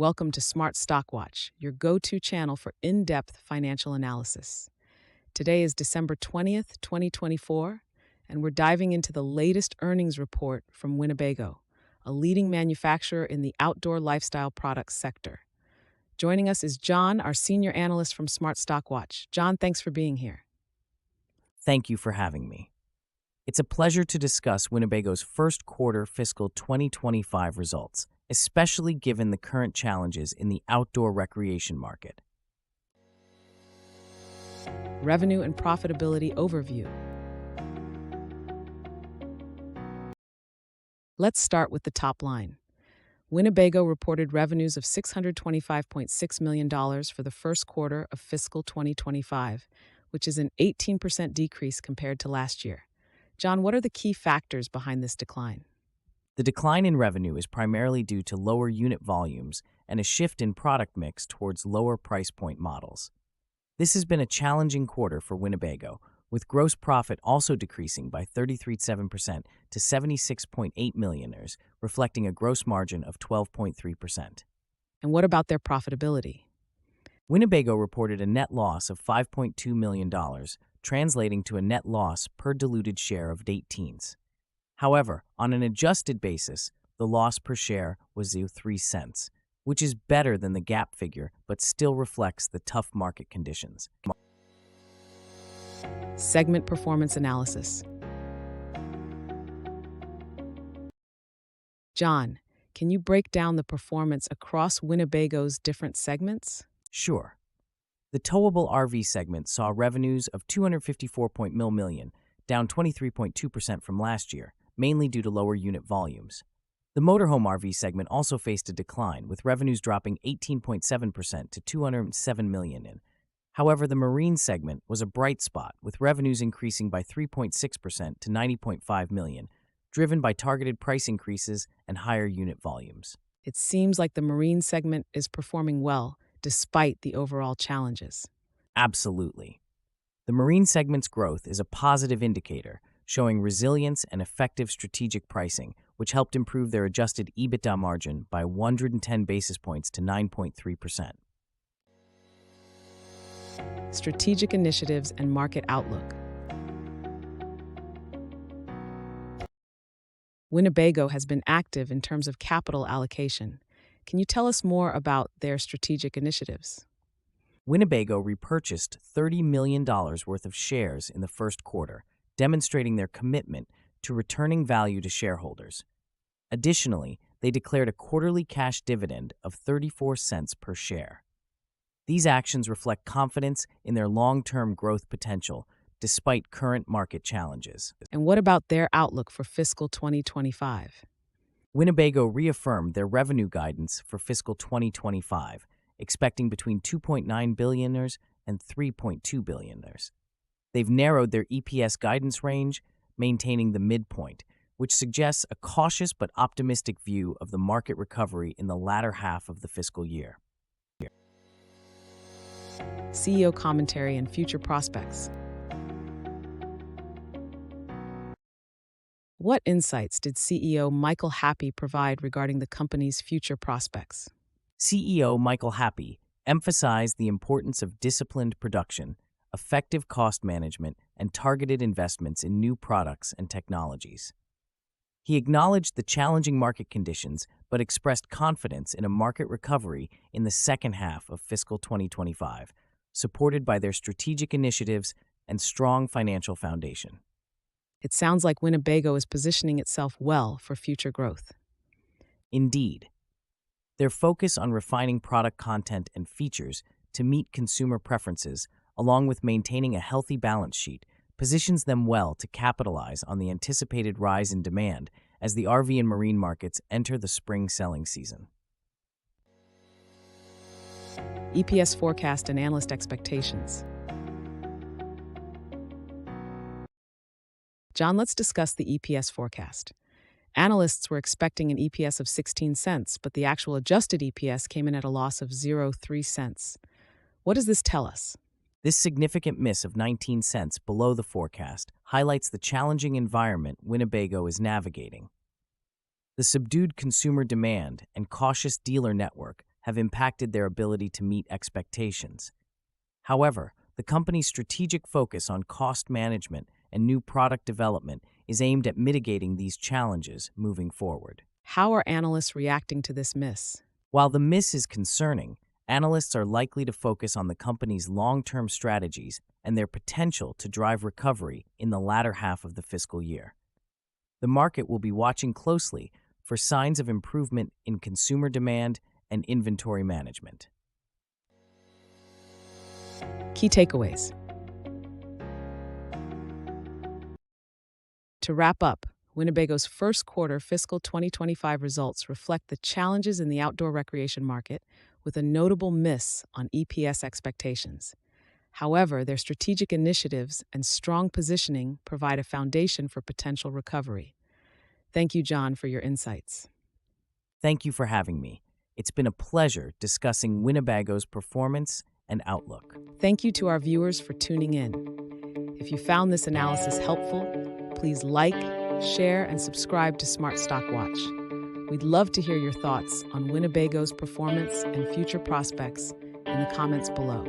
Welcome to Smart Stock Watch, your go-to channel for in-depth financial analysis. Today is December 20th, 2024, and we're diving into the latest earnings report from Winnebago, a leading manufacturer in the outdoor lifestyle products sector. Joining us is John, our senior analyst from Smart Stock Watch. John, thanks for being here. Thank you for having me. It's a pleasure to discuss Winnebago's first quarter fiscal 2025 results, especially given the current challenges in the outdoor recreation market. Revenue and profitability overview. Let's start with the top line. Winnebago reported revenues of $625.6 million for the first quarter of fiscal 2025, which is an 18% decrease compared to last year. John, what are the key factors behind this decline? The decline in revenue is primarily due to lower unit volumes and a shift in product mix towards lower price point models. This has been a challenging quarter for Winnebago, with gross profit also decreasing by 33.7% to $76.8 million, reflecting a gross margin of 12.3%. And what about their profitability? Winnebago reported a net loss of $5.2 million, translating to a net loss per diluted share of 18 cents. However, on an adjusted basis, the loss per share was 3 cents, which is better than the GAAP figure but still reflects the tough market conditions. Segment performance analysis. John, can you break down the performance across Winnebago's different segments? Sure. The towable RV segment saw revenues of $254.0 million, down 23.2% from last year, mainly due to lower unit volumes. The motorhome RV segment also faced a decline, with revenues dropping 18.7% to $207 million. However, the marine segment was a bright spot, with revenues increasing by 3.6% to $90.5 million, driven by targeted price increases and higher unit volumes. It seems like the marine segment is performing well, despite the overall challenges. Absolutely. The marine segment's growth is a positive indicator, showing resilience and effective strategic pricing, which helped improve their adjusted EBITDA margin by 110 basis points to 9.3%. Strategic initiatives and market outlook. Winnebago has been active in terms of capital allocation. Can you tell us more about their strategic initiatives? Winnebago repurchased $30 million worth of shares in the first quarter, demonstrating their commitment to returning value to shareholders. Additionally, they declared a quarterly cash dividend of 34 cents per share. These actions reflect confidence in their long-term growth potential, despite current market challenges. And what about their outlook for fiscal 2025? Winnebago reaffirmed their revenue guidance for fiscal 2025, expecting between $2.9 billion and $3.2 billion. They've narrowed their EPS guidance range, maintaining the midpoint, which suggests a cautious but optimistic view of the market recovery in the latter half of the fiscal year. CEO commentary and future prospects. What insights did CEO Michael Happe provide regarding the company's future prospects? CEO Michael Happe emphasized the importance of disciplined production, effective cost management, and targeted investments in new products and technologies. He acknowledged the challenging market conditions but expressed confidence in a market recovery in the second half of fiscal 2025, supported by their strategic initiatives and strong financial foundation. It sounds like Winnebago is positioning itself well for future growth. Indeed, their focus on refining product content and features to meet consumer preferences, along with maintaining a healthy balance sheet, positions them well to capitalize on the anticipated rise in demand as the RV and marine markets enter the spring selling season. EPS forecast and analyst expectations. John, let's discuss the EPS forecast. Analysts were expecting an EPS of 16 cents, but the actual adjusted EPS came in at a loss of 0.03 cents. What does this tell us? This significant miss of 19 cents below the forecast highlights the challenging environment Winnebago is navigating. The subdued consumer demand and cautious dealer network have impacted their ability to meet expectations. However, the company's strategic focus on cost management and new product development is aimed at mitigating these challenges moving forward. How are analysts reacting to this miss? While the miss is concerning, analysts are likely to focus on the company's long-term strategies and their potential to drive recovery in the latter half of the fiscal year. The market will be watching closely for signs of improvement in consumer demand and inventory management. Key takeaways. To wrap up, Winnebago's first quarter fiscal 2025 results reflect the challenges in the outdoor recreation market, with a notable miss on EPS expectations. However, their strategic initiatives and strong positioning provide a foundation for potential recovery. Thank you, John, for your insights. Thank you for having me. It's been a pleasure discussing Winnebago's performance and outlook. Thank you to our viewers for tuning in. If you found this analysis helpful, please like, share, and subscribe to Smart Stock Watch. We'd love to hear your thoughts on Winnebago's performance and future prospects in the comments below.